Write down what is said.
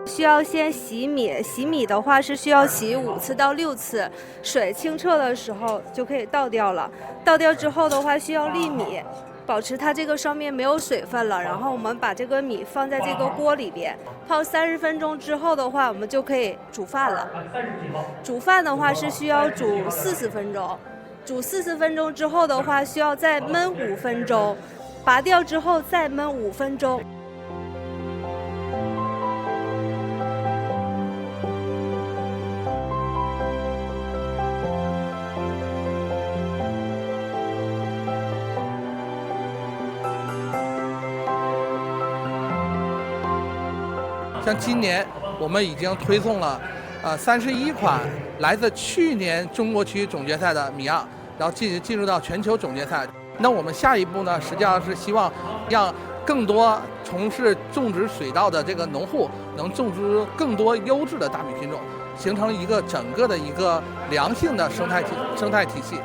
需要先洗米，洗米的话是需要洗5次到6次，水清澈的时候就可以倒掉了。倒掉之后的话需要沥米，保持它这个上面没有水分了。然后我们把这个米放在这个锅里边，泡30分钟之后的话，我们就可以煮饭了。煮饭的话是需要煮40分钟，煮40分钟之后的话需要再焖5分钟，拔掉之后再焖5分钟。像今年我们已经推送了31款来自去年中国区总决赛的米样，然后进入到全球总决赛。那我们下一步呢，实际上是希望让更多从事种植水稻的这个农户能种植更多优质的大米品种，形成一个整个的一个良性的生态体系。